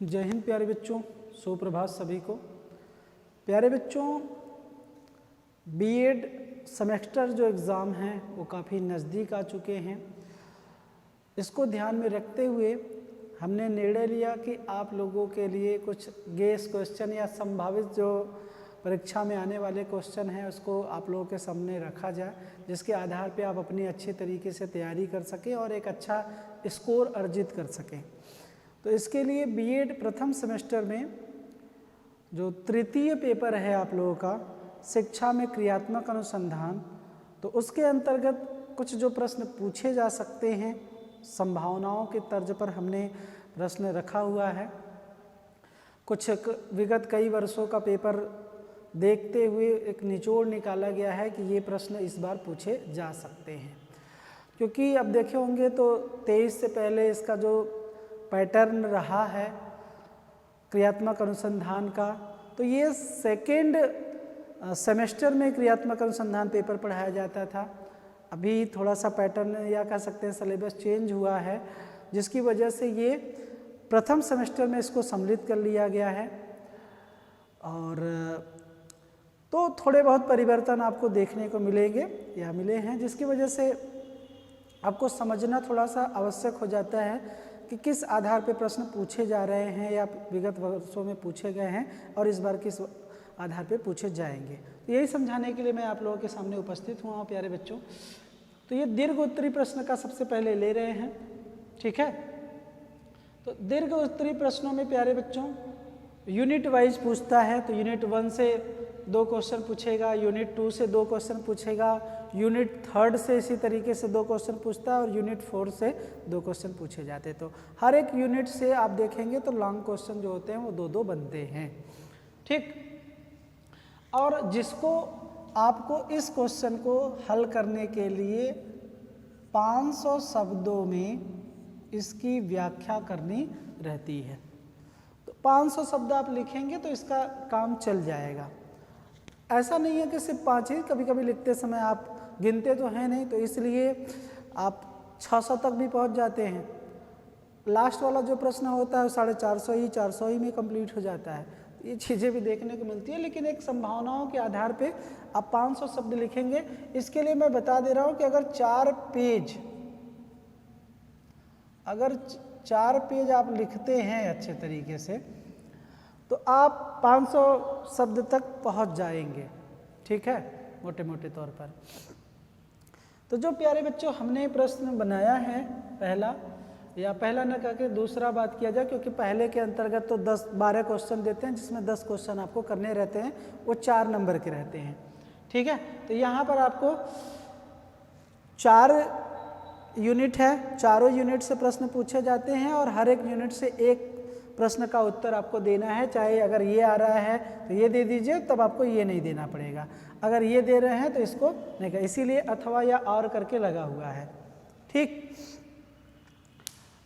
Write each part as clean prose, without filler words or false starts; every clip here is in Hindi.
जय हिंद प्यारे बच्चों, सुप्रभात सभी को। प्यारे बच्चों, बीएड सेमेस्टर जो एग्ज़ाम हैं वो काफ़ी नज़दीक आ चुके हैं। इसको ध्यान में रखते हुए हमने निर्णय लिया कि आप लोगों के लिए कुछ गेस क्वेश्चन या संभावित जो परीक्षा में आने वाले क्वेश्चन हैं उसको आप लोगों के सामने रखा जाए, जिसके आधार पे आप अपनी अच्छे तरीके से तैयारी कर सकें और एक अच्छा स्कोर अर्जित कर सकें। तो इसके लिए बीएड प्रथम सेमेस्टर में जो तृतीय पेपर है आप लोगों का, शिक्षा में क्रियात्मक अनुसंधान, तो उसके अंतर्गत कुछ जो प्रश्न पूछे जा सकते हैं संभावनाओं के तर्ज पर हमने प्रश्न रखा हुआ है। कुछ विगत कई वर्षों का पेपर देखते हुए एक निचोड़ निकाला गया है कि ये प्रश्न इस बार पूछे जा सकते हैं, क्योंकि अब देखे होंगे तो 23 से पहले इसका जो पैटर्न रहा है क्रियात्मक अनुसंधान का, तो ये सेकेंड सेमेस्टर में क्रियात्मक अनुसंधान पेपर पढ़ाया जाता था। अभी थोड़ा सा पैटर्न या कह सकते हैं सिलेबस चेंज हुआ है, जिसकी वजह से ये प्रथम सेमेस्टर में इसको सम्मिलित कर लिया गया है। और तो थोड़े बहुत परिवर्तन आपको देखने को मिलेंगे या मिले हैं, जिसकी वजह से आपको समझना थोड़ा सा आवश्यक हो जाता है कि किस आधार पे प्रश्न पूछे जा रहे हैं या विगत वर्षों में पूछे गए हैं और इस बार किस आधार पे पूछे जाएंगे। तो यही समझाने के लिए मैं आप लोगों के सामने उपस्थित हुआ हूँ प्यारे बच्चों। तो ये दीर्घ उत्तरी प्रश्न का सबसे पहले ले रहे हैं, ठीक है। तो दीर्घ उत्तरी प्रश्नों में प्यारे बच्चों यूनिट वाइज पूछता है, तो यूनिट 1 से 2 क्वेश्चन पूछेगा, यूनिट 2 से 2 क्वेश्चन पूछेगा, यूनिट 3 से इसी तरीके से 2 क्वेश्चन पूछता है और यूनिट 4 से 2 क्वेश्चन पूछे जाते हैं। तो हर एक यूनिट से आप देखेंगे तो लॉन्ग क्वेश्चन जो होते हैं वो 2-2 बनते हैं, ठीक। और जिसको आपको इस क्वेश्चन को हल करने के लिए 500 शब्दों में इसकी व्याख्या करनी रहती है। तो 500 शब्द आप लिखेंगे तो इसका काम चल जाएगा। ऐसा नहीं है कि सिर्फ 5 ही, कभी कभी लिखते समय आप गिनते तो हैं नहीं, तो इसलिए आप 600 तक भी पहुंच जाते हैं। लास्ट वाला जो प्रश्न होता है वो 450 ही में कंप्लीट हो जाता है। ये चीज़ें भी देखने को मिलती है, लेकिन एक संभावनाओं के आधार पे आप 500 शब्द लिखेंगे। इसके लिए मैं बता दे रहा हूँ कि अगर 4 पेज आप लिखते हैं अच्छे तरीके से तो आप 500 शब्द तक पहुंच जाएंगे, ठीक है, मोटे मोटे तौर पर। तो जो प्यारे बच्चों हमने प्रश्न बनाया है पहला न करके दूसरा बात किया जाए, क्योंकि पहले के अंतर्गत तो 10-12 क्वेश्चन देते हैं, जिसमें 10 क्वेश्चन आपको करने रहते हैं, वो 4 नंबर के रहते हैं, ठीक है। तो यहाँ पर आपको 4 यूनिट है, चारों यूनिट से प्रश्न पूछे जाते हैं और हर एक यूनिट से एक प्रश्न का उत्तर आपको देना है। चाहे अगर ये आ रहा है तो ये दे दीजिए, तब आपको ये नहीं देना पड़ेगा। अगर ये दे रहे हैं तो इसको नहीं, इसीलिए अथवा या और करके लगा हुआ है, ठीक।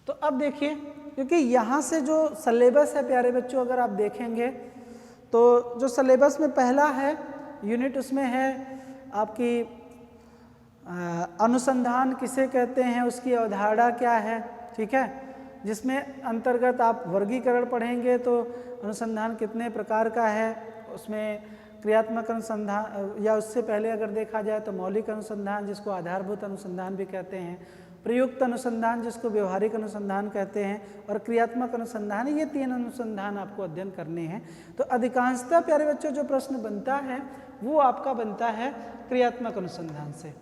तो अब देखिए, क्योंकि यहाँ से जो सिलेबस है प्यारे बच्चों, अगर आप देखेंगे तो जो सिलेबस में पहला है यूनिट, उसमें है आपकी अनुसंधान किसे कहते हैं, उसकी अवधारणा क्या है, ठीक है, जिसमें अंतर्गत आप वर्गीकरण पढ़ेंगे। तो अनुसंधान कितने प्रकार का है, उसमें क्रियात्मक अनुसंधान, या उससे पहले अगर देखा जाए तो मौलिक अनुसंधान जिसको आधारभूत अनुसंधान भी कहते हैं, प्रयुक्त अनुसंधान जिसको व्यवहारिक अनुसंधान कहते हैं, और क्रियात्मक अनुसंधान, ये 3 अनुसंधान आपको अध्ययन करने हैं। तो अधिकांशतः प्यारे बच्चों जो प्रश्न बनता है वो आपका बनता है क्रियात्मक अनुसंधान से।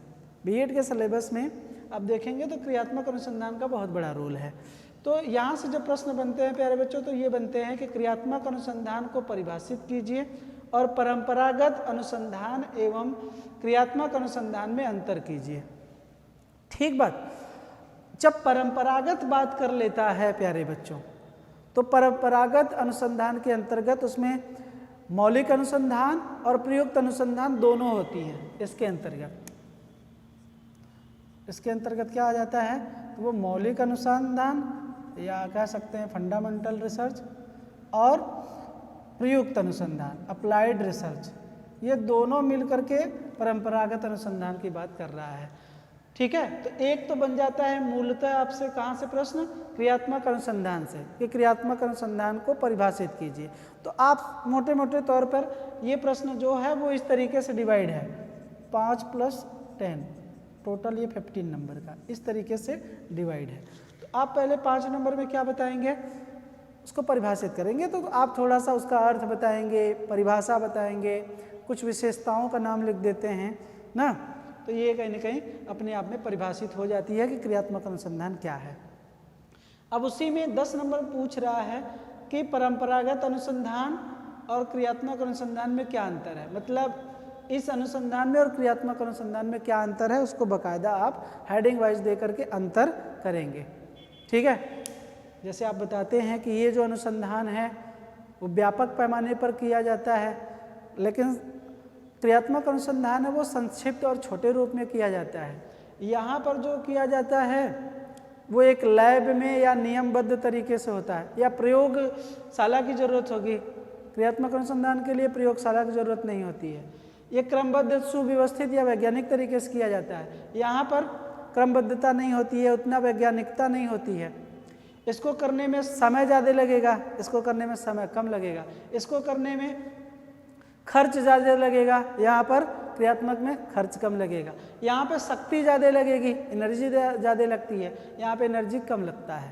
बीएड के सिलेबस में आप देखेंगे तो क्रियात्मक अनुसंधान का बहुत बड़ा रोल है। तो यहाँ से जब प्रश्न बनते हैं प्यारे बच्चों, तो ये बनते हैं कि क्रियात्मक अनुसंधान को परिभाषित कीजिए और परंपरागत अनुसंधान एवं क्रियात्मक अनुसंधान में अंतर कीजिए, ठीक बात। जब परंपरागत बात कर लेता है प्यारे बच्चों, तो परंपरागत अनुसंधान के अंतर्गत उसमें मौलिक अनुसंधान और प्रयुक्त अनुसंधान दोनों होती हैं। इसके अंतर्गत क्या आ जाता है, तो वो मौलिक अनुसंधान या कह सकते हैं फंडामेंटल रिसर्च, और प्रयुक्त अनुसंधान अप्लाइड रिसर्च, ये दोनों मिलकर के परंपरागत अनुसंधान की बात कर रहा है। ठीक है। तो एक तो बन जाता है मूलतः आपसे कहाँ से प्रश्न, क्रियात्मक अनुसंधान से, कि क्रियात्मक अनुसंधान को परिभाषित कीजिए। तो आप मोटे मोटे तौर पर ये प्रश्न जो है वो इस तरीके से डिवाइड है, 5 + 10 टोटल ये 15 नंबर का, इस तरीके से डिवाइड है। तो आप पहले 5 नंबर में क्या बताएंगे, उसको परिभाषित करेंगे। तो आप थोड़ा सा उसका अर्थ बताएंगे, परिभाषा बताएंगे, कुछ विशेषताओं का नाम लिख देते हैं ना। तो ये कहीं ना कहीं अपने आप में परिभाषित हो जाती है कि क्रियात्मक अनुसंधान क्या है। अब उसी में 10 नंबर पूछ रहा है कि परंपरागत अनुसंधान और क्रियात्मक अनुसंधान में क्या अंतर है, मतलब इस अनुसंधान में और क्रियात्मक अनुसंधान में क्या अंतर है, उसको बाकायदा आप हेडिंग वाइज दे करके अंतर करेंगे। ठीक है। जैसे आप बताते हैं कि ये जो अनुसंधान है वो व्यापक पैमाने पर किया जाता है, लेकिन क्रियात्मक अनुसंधान है वो संक्षिप्त और छोटे रूप में किया जाता है। यहाँ पर जो किया जाता है वो एक लैब में या नियमबद्ध तरीके से होता है, या प्रयोगशाला की ज़रूरत होगी। क्रियात्मक अनुसंधान के लिए प्रयोगशाला की ज़रूरत नहीं होती है, ये क्रमबद्ध, सुव्यवस्थित या वैज्ञानिक तरीके से किया जाता है। यहाँ पर क्रमबद्धता नहीं होती है, उतना वैज्ञानिकता नहीं होती है। इसको करने में समय ज़्यादा लगेगा, इसको करने में समय कम लगेगा, इसको करने में खर्च ज़्यादा लगेगा, यहाँ पर क्रियात्मक में खर्च कम लगेगा। यहाँ पे शक्ति ज़्यादा लगेगी, एनर्जी ज़्यादा लगती है, यहाँ पे एनर्जी कम लगता है।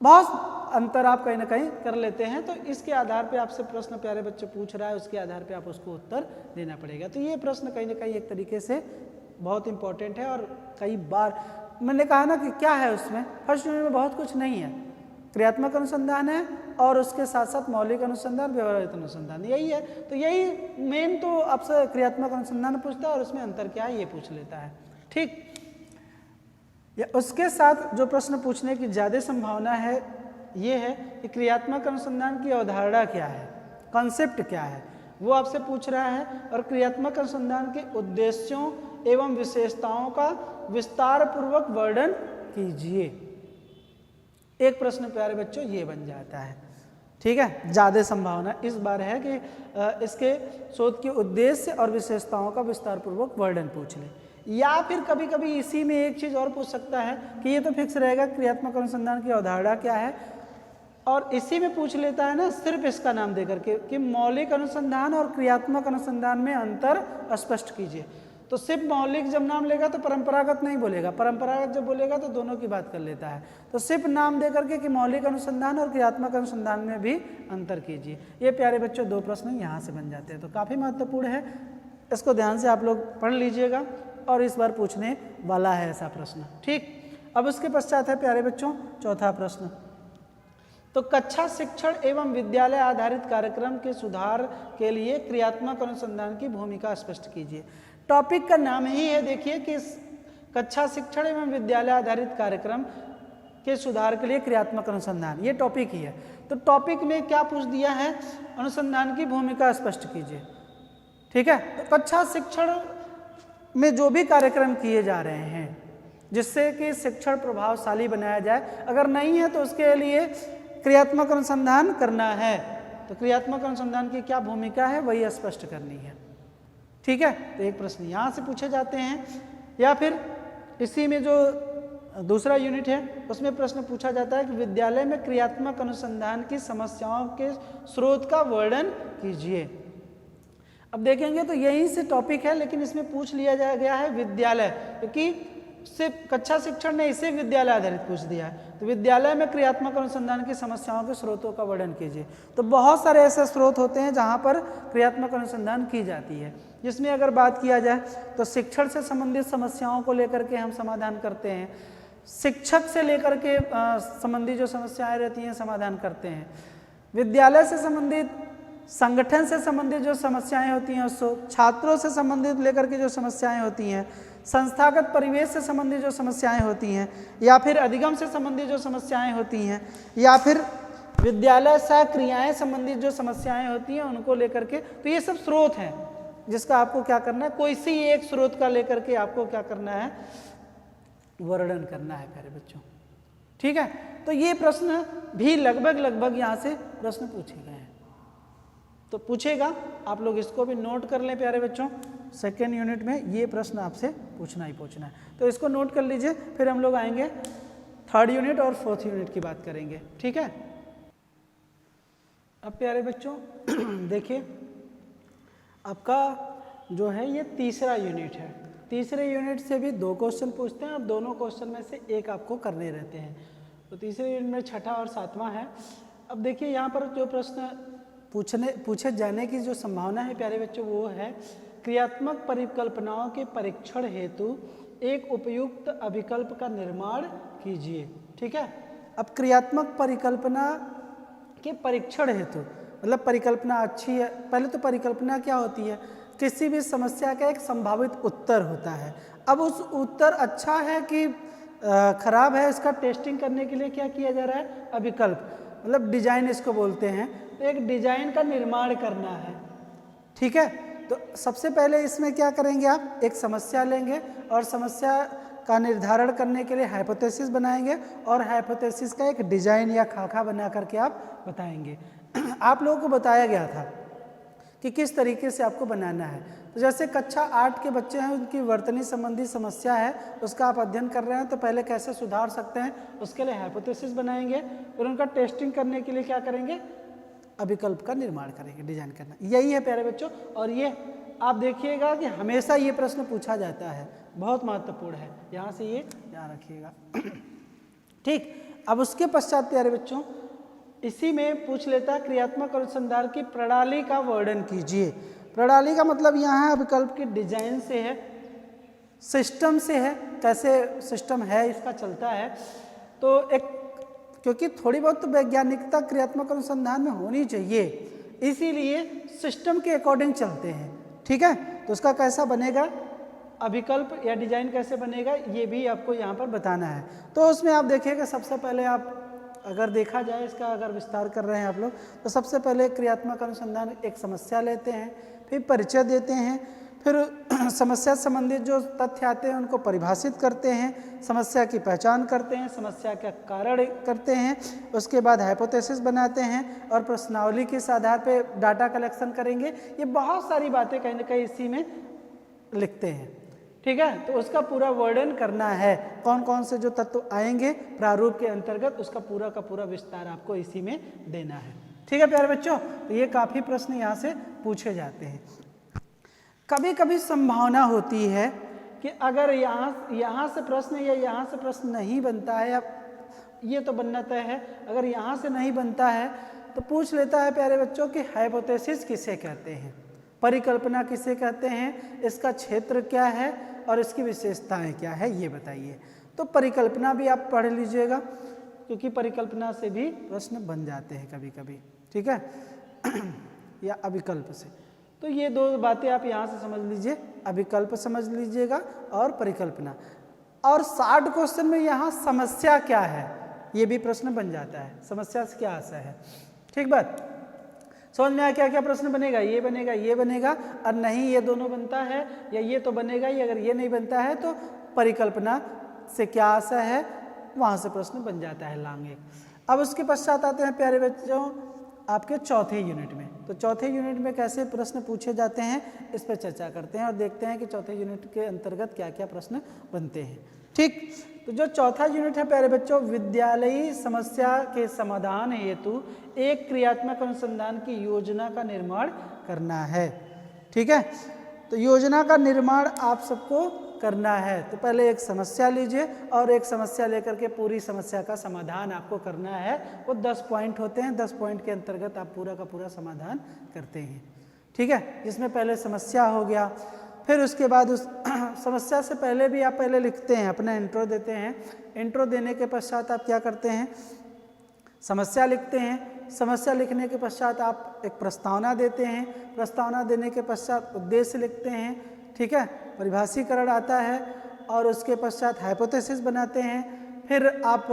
बहुत अंतर आप कहीं ना कहीं कर लेते हैं। तो इसके आधार पे आपसे प्रश्न प्यारे बच्चे पूछ रहा है, उसके आधार पे आप उसको उत्तर देना पड़ेगा। तो ये प्रश्न कहीं ना कहीं एक तरीके से बहुत इंपॉर्टेंट है, और कई बार मैंने कहा ना कि क्या है उसमें, फर्स्ट यूनिट में बहुत कुछ नहीं है, क्रियात्मक अनुसंधान है और उसके साथ साथ मौलिक अनुसंधान, व्यवहारिक अनुसंधान, यही है। तो यही मेन तो आपसे क्रियात्मक अनुसंधान पूछता है और उसमें अंतर क्या है ये पूछ लेता है। ठीक, या उसके साथ जो प्रश्न पूछने की ज़्यादा संभावना है ये है कि क्रियात्मक अनुसंधान की अवधारणा क्या है, कॉन्सेप्ट क्या है, वो आपसे पूछ रहा है। और क्रियात्मक अनुसंधान के उद्देश्यों एवं विशेषताओं का विस्तार पूर्वक वर्णन कीजिए। एक प्रश्न प्यारे बच्चों ये बन जाता है। ठीक है, ज़्यादा संभावना इस बार है कि इसके शोध के उद्देश्य और विशेषताओं का विस्तार पूर्वक वर्णन पूछ ले, या फिर कभी कभी इसी में एक चीज़ और पूछ सकता है कि ये तो फिक्स रहेगा क्रियात्मक अनुसंधान की अवधारणा क्या है, और इसी में पूछ लेता है ना सिर्फ इसका नाम दे करके कि मौलिक अनुसंधान और क्रियात्मक अनुसंधान में अंतर स्पष्ट कीजिए। तो सिर्फ मौलिक जब नाम लेगा तो परंपरागत नहीं बोलेगा, परंपरागत जब बोलेगा तो दोनों की बात कर लेता है। तो सिर्फ नाम दे करके कि मौलिक अनुसंधान और क्रियात्मक अनुसंधान में भी अंतर कीजिए। ये प्यारे बच्चों दो प्रश्न यहाँ से बन जाते हैं, तो काफ़ी महत्वपूर्ण है, इसको ध्यान से आप लोग पढ़ लीजिएगा और इस बार पूछने वाला है ऐसा प्रश्न। ठीक, अब उसके पश्चात है प्यारे बच्चों चौथा प्रश्न। तो कक्षा शिक्षण एवं विद्यालय आधारित कार्यक्रम के सुधार के लिए क्रियात्मक अनुसंधान की भूमिका स्पष्ट कीजिए। टॉपिक का नाम ही है देखिए कि कक्षा शिक्षण एवं विद्यालय आधारित कार्यक्रम के सुधार के लिए क्रियात्मक अनुसंधान, ये टॉपिक ही है। तो टॉपिक में क्या पूछ दिया है, अनुसंधान की भूमिका स्पष्ट कीजिए। ठीक है, तो कक्षा शिक्षण में जो भी कार्यक्रम किए जा रहे हैं जिससे कि शिक्षण प्रभावशाली बनाया जाए, अगर नहीं है तो उसके लिए क्रियात्मक अनुसंधान करना है। तो क्रियात्मक अनुसंधान की क्या भूमिका है वही स्पष्ट करनी है। ठीक है, तो एक प्रश्न यहाँ से पूछे जाते हैं, या फिर इसी में जो दूसरा यूनिट है उसमें प्रश्न पूछा जाता है कि विद्यालय में क्रियात्मक अनुसंधान की समस्याओं के स्रोत का वर्णन कीजिए। अब देखेंगे तो यहीं से टॉपिक है, लेकिन इसमें पूछ लिया गया है विद्यालय, क्योंकि सिर्फ कक्षा शिक्षण ने इसे विद्यालय आधारित पूछ दिया है। तो विद्यालय में क्रियात्मक अनुसंधान की समस्याओं के स्रोतों का वर्णन कीजिए। तो बहुत सारे ऐसे स्रोत होते हैं जहाँ पर क्रियात्मक अनुसंधान की जाती है, जिसमें अगर बात किया जाए तो शिक्षण से संबंधित समस्याओं को लेकर के हम समाधान करते हैं, शिक्षक से लेकर के संबंधित जो समस्याएं रहती हैं समाधान करते हैं, विद्यालय से संबंधित, संगठन से संबंधित जो समस्याएं होती हैं उसको, छात्रों से संबंधित लेकर के जो समस्याएं होती हैं, संस्थागत परिवेश से संबंधित जो समस्याएं होती हैं, या फिर अधिगम से संबंधित जो समस्याएं होती हैं, या फिर विद्यालय सह क्रियाएं संबंधित जो समस्याएं होती हैं उनको लेकर के। तो ये सब स्रोत हैं जिसका आपको क्या करना है, कोई सी एक स्रोत का लेकर के आपको क्या करना है, वर्णन करना है प्यारे बच्चों। ठीक है, तो ये प्रश्न भी लगभग यहाँ से प्रश्न पूछे गए हैं, तो पूछेगा, आप लोग इसको भी नोट कर लें प्यारे बच्चों। सेकेंड यूनिट में ये प्रश्न आपसे पूछना ही पूछना है, तो इसको नोट कर लीजिए। फिर हम लोग आएंगे थर्ड यूनिट और फोर्थ यूनिट की बात करेंगे, ठीक है। अब प्यारे बच्चों देखिए, आपका जो है ये तीसरा यूनिट है। तीसरे यूनिट से भी 2 क्वेश्चन पूछते हैं और दोनों क्वेश्चन में से एक आपको करने रहते हैं। तो तीसरे यूनिट में छठा और सातवां है। अब देखिए यहाँ पर जो प्रश्न पूछे जाने की जो संभावना है प्यारे बच्चों, वो है क्रियात्मक परिकल्पनाओं के परीक्षण हेतु एक उपयुक्त अभिकल्प का निर्माण कीजिए, ठीक है। अब क्रियात्मक परिकल्पना के परीक्षण हेतु मतलब परिकल्पना अच्छी है। पहले तो परिकल्पना क्या होती है, किसी भी समस्या का एक संभावित उत्तर होता है। अब उस उत्तर अच्छा है कि खराब है, इसका टेस्टिंग करने के लिए क्या किया जा रहा है, अभिकल्प मतलब डिजाइन इसको बोलते हैं। तो एक डिजाइन का निर्माण करना है, ठीक है। तो सबसे पहले इसमें क्या करेंगे, आप एक समस्या लेंगे और समस्या का निर्धारण करने के लिए हाइपोथेसिस बनाएंगे और हाइपोथेसिस का एक डिजाइन या खाका बना करके आप बताएंगे। आप लोगों को बताया गया था कि किस तरीके से आपको बनाना है। तो जैसे कक्षा 8 के बच्चे हैं, उनकी वर्तनी संबंधी समस्या है, उसका आप अध्ययन कर रहे हैं, तो पहले कैसे सुधार सकते हैं उसके लिए हाइपोथेसिस बनाएंगे। फिर उनका टेस्टिंग करने के लिए क्या करेंगे, अभिकल्प का निर्माण करेंगे, डिजाइन करना। यही है प्यारे बच्चों। और ये आप देखिएगा कि हमेशा ये प्रश्न पूछा जाता है, बहुत महत्वपूर्ण है, यहाँ से ये ध्यान रखिएगा, ठीक। अब उसके पश्चात प्यारे बच्चों इसी में पूछ लेता है क्रियात्मक अनुसंधान की प्रणाली का वर्णन कीजिए। प्रणाली का मतलब यहाँ विकल्प की डिजाइन से है, सिस्टम से है, कैसे सिस्टम है इसका चलता है। तो एक क्योंकि थोड़ी बहुत तो वैज्ञानिकता क्रियात्मक अनुसंधान में होनी चाहिए, इसीलिए सिस्टम के अकॉर्डिंग चलते हैं, ठीक है। तो उसका कैसा बनेगा अभिकल्प या डिजाइन कैसे बनेगा, ये भी आपको यहाँ पर बताना है। तो उसमें आप देखिएगा, सबसे पहले आप अगर देखा जाए इसका अगर विस्तार कर रहे हैं आप लोग, तो सबसे पहले क्रियात्मक अनुसंधान एक समस्या लेते हैं, फिर परिचय देते हैं, फिर समस्या संबंधित जो तथ्य आते हैं उनको परिभाषित करते हैं, समस्या की पहचान करते हैं, समस्या का कारण करते हैं, उसके बाद हाइपोथेसिस बनाते हैं और प्रश्नावली के आधार पे डाटा कलेक्शन करेंगे। ये बहुत सारी बातें कहीं ना कहीं इसी में लिखते हैं, ठीक है। तो उसका पूरा वर्णन करना है, कौन कौन से जो तत्व आएंगे प्रारूप के अंतर्गत, उसका पूरा का पूरा विस्तार आपको इसी में देना है, ठीक है प्यारे बच्चों। तो ये काफ़ी प्रश्न यहाँ से पूछे जाते हैं। कभी कभी संभावना होती है कि अगर यहाँ से प्रश्न या यहाँ से प्रश्न नहीं बनता है, या ये तो बनना तय है, अगर यहाँ से नहीं बनता है तो पूछ लेता है प्यारे बच्चों कि हाइपोथेसिस किसे कहते हैं, परिकल्पना किसे कहते हैं, इसका क्षेत्र क्या है और इसकी विशेषताएं क्या है, ये बताइए। तो परिकल्पना भी आप पढ़ लीजिएगा, क्योंकि परिकल्पना से भी प्रश्न बन जाते हैं कभी कभी, ठीक है, या अभिकल्प से। तो ये 2 बातें आप यहाँ से समझ लीजिए, अभिकल्प समझ लीजिएगा और परिकल्पना। और 60 क्वेश्चन में यहाँ समस्या क्या है ये भी प्रश्न बन जाता है, समस्या से क्या आशय है, ठीक बात। समझ में आया क्या क्या प्रश्न बनेगा, ये बनेगा, ये बनेगा, और नहीं ये दोनों बनता है, या ये तो बनेगा ही, अगर ये नहीं बनता है तो परिकल्पना से क्या आशय है, वहाँ से प्रश्न बन जाता है लांगे। अब उसके पश्चात आते हैं प्यारे बच्चों आपके चौथे यूनिट में। तो चौथे यूनिट में कैसे प्रश्न पूछे जाते हैं इस पर चर्चा करते हैं और देखते हैं कि चौथे यूनिट के अंतर्गत क्या क्या प्रश्न बनते हैं, ठीक। तो जो चौथा यूनिट है प्यारे बच्चों, विद्यालयी समस्या के समाधान हेतु एक क्रियात्मक अनुसंधान की योजना का निर्माण करना है, ठीक है। तो योजना का निर्माण आप सबको करना है। तो पहले एक समस्या लीजिए और एक समस्या लेकर के पूरी समस्या का समाधान आपको करना है। वो 10 पॉइंट होते हैं, 10 पॉइंट के अंतर्गत आप पूरा का पूरा समाधान करते हैं, ठीक है। जिसमें पहले समस्या हो गया, फिर उसके बाद उस समस्या से पहले भी आप पहले लिखते हैं, अपना इंट्रो देते हैं। इंट्रो देने के पश्चात आप क्या करते हैं, समस्या लिखते हैं। समस्या लिखने के पश्चात आप एक प्रस्तावना देते हैं। प्रस्तावना देने के पश्चात उद्देश्य लिखते हैं, ठीक है, परिभाषीकरण आता है और उसके पश्चात हाइपोथेसिस बनाते हैं। फिर आप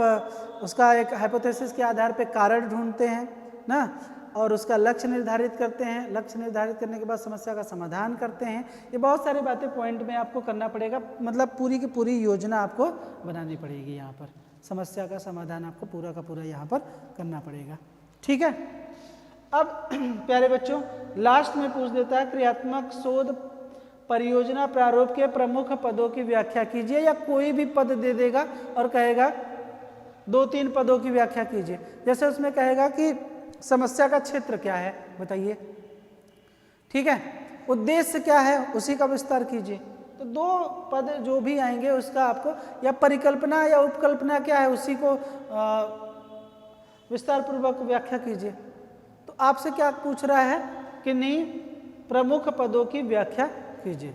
उसका एक हाइपोथेसिस के आधार पे कारण ढूंढते हैं ना, और उसका लक्ष्य निर्धारित करते हैं। लक्ष्य निर्धारित करने के बाद समस्या का समाधान करते हैं। ये बहुत सारी बातें पॉइंट में आपको करना पड़ेगा, मतलब पूरी की पूरी योजना आपको बनानी पड़ेगी। यहाँ पर समस्या का समाधान आपको पूरा का पूरा यहाँ पर करना पड़ेगा, ठीक है। अब प्यारे बच्चों लास्ट में पूछ देता है क्रियात्मक शोध परियोजना प्रारूप के प्रमुख पदों की व्याख्या कीजिए, या कोई भी पद दे देगा और कहेगा 2-3 पदों की व्याख्या कीजिए। जैसे उसमें कहेगा कि समस्या का क्षेत्र क्या है बताइए, ठीक है, उद्देश्य क्या है उसी का विस्तार कीजिए। तो 2 पद जो भी आएंगे उसका आपको, या परिकल्पना या उपकल्पना क्या है उसी को विस्तार पूर्वक व्याख्या कीजिए। तो आपसे क्या पूछ रहा है कि नहीं, प्रमुख पदों की व्याख्या कीजिए,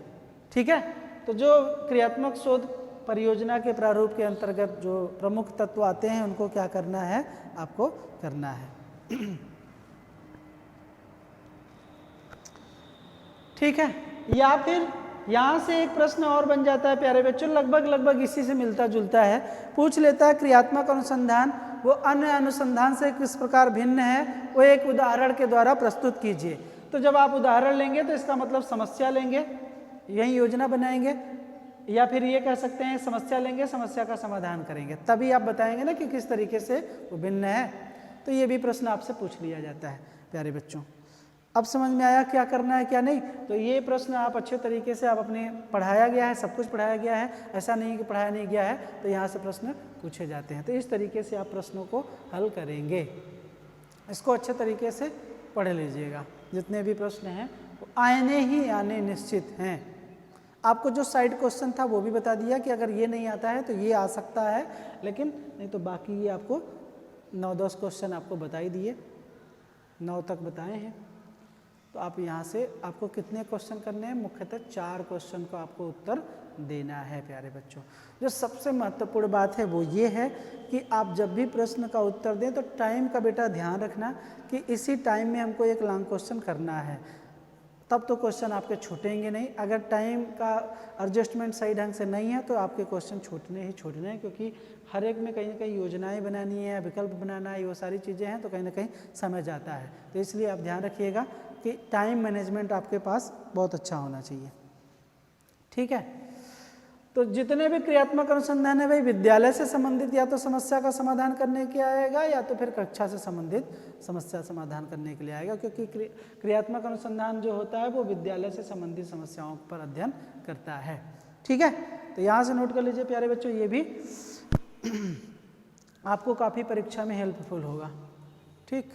ठीक है। तो जो क्रियात्मक शोध परियोजना के प्रारूप के अंतर्गत जो प्रमुख तत्व आते हैं उनको क्या करना है, आपको करना है। ठीक है, या फिर यहाँ से एक प्रश्न और बन जाता है प्यारे बच्चों, लगभग इसी से मिलता जुलता है। पूछ लेता है क्रियात्मक अनुसंधान वो अन्य अनुसंधान से किस प्रकार भिन्न है, वो एक उदाहरण के द्वारा प्रस्तुत कीजिए। तो जब आप उदाहरण लेंगे तो इसका मतलब समस्या लेंगे, यही योजना बनाएंगे, या फिर ये कह सकते हैं समस्या लेंगे, समस्या का समाधान करेंगे, तभी आप बताएंगे ना कि किस तरीके से वो भिन्न है। तो ये भी प्रश्न आपसे पूछ लिया जाता है प्यारे बच्चों। अब समझ में आया क्या करना है क्या नहीं। तो ये प्रश्न आप अच्छे तरीके से आप अपने पढ़ाया गया है, सब कुछ पढ़ाया गया है, ऐसा नहीं कि पढ़ाया नहीं गया है, तो यहाँ से प्रश्न पूछे जाते हैं। तो इस तरीके से आप प्रश्नों को हल करेंगे, इसको अच्छे तरीके से पढ़ लीजिएगा। जितने भी प्रश्न हैं वो आने ही आने निश्चित हैं। आपको जो साइड क्वेश्चन था वो भी बता दिया कि अगर ये नहीं आता है तो ये आ सकता है, लेकिन नहीं तो बाकी ये आपको 9-10 क्वेश्चन आपको बता ही दिए, 9 तक बताए हैं। तो आप यहाँ से आपको कितने क्वेश्चन करने हैं, मुख्यतः 4 क्वेश्चन को आपको उत्तर देना है प्यारे बच्चों। जो सबसे महत्वपूर्ण बात है वो ये है कि आप जब भी प्रश्न का उत्तर दें तो टाइम का बेटा ध्यान रखना कि इसी टाइम में हमको एक लॉन्ग क्वेश्चन करना है, तब तो क्वेश्चन आपके छूटेंगे नहीं। अगर टाइम का एडजस्टमेंट सही ढंग से नहीं है तो आपके क्वेश्चन छूटने ही छूटने हैं, क्योंकि हर एक में कहीं ना कहीं योजनाएं बनानी है, विकल्प बनाना है, वो सारी चीज़ें हैं, तो कहीं ना कहीं समय जाता है। तो इसलिए आप ध्यान रखिएगा कि टाइम मैनेजमेंट आपके पास बहुत अच्छा होना चाहिए, ठीक है। तो जितने भी क्रियात्मक अनुसंधान है भाई विद्यालय से संबंधित या तो समस्या का समाधान करने के आएगा, या तो फिर कक्षा से संबंधित समस्या समाधान करने के लिए आएगा, क्योंकि क्रियात्मक अनुसंधान जो होता है वो विद्यालय से संबंधित समस्याओं पर अध्ययन करता है, ठीक है। तो यहाँ से नोट कर लीजिए प्यारे बच्चों, ये भी आपको काफ़ी परीक्षा में हेल्पफुल होगा, ठीक।